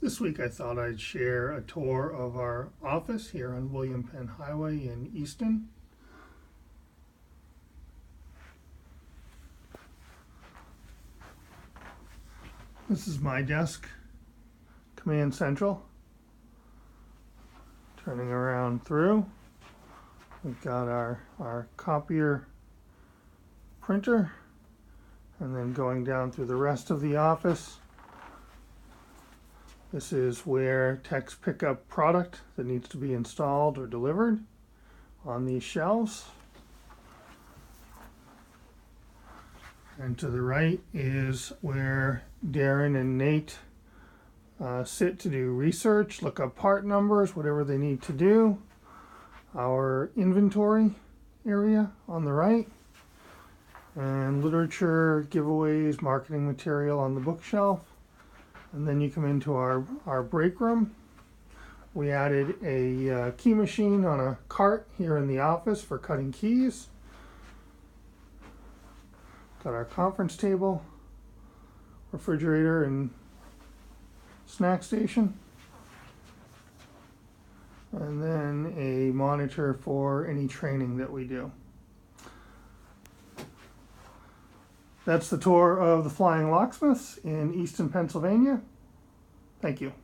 This week I thought I'd share a tour of our office here on William Penn Highway in Easton. This is my desk, Command Central. Turning around through, we've got our copier printer, and then going down through the rest of the office. This is where techs pick up product that needs to be installed or delivered on these shelves. And to the right is where Darren and Nate sit to do research, look up part numbers, whatever they need to do. Our inventory area on the right, and literature, giveaways, marketing material on the bookshelf. And then you come into our break room. We added a key machine on a cart here in the office for cutting keys. Got our conference table, refrigerator, and snack station. And then a monitor for any training that we do. That's the tour of the Flying Locksmiths in Easton, Pennsylvania. Thank you.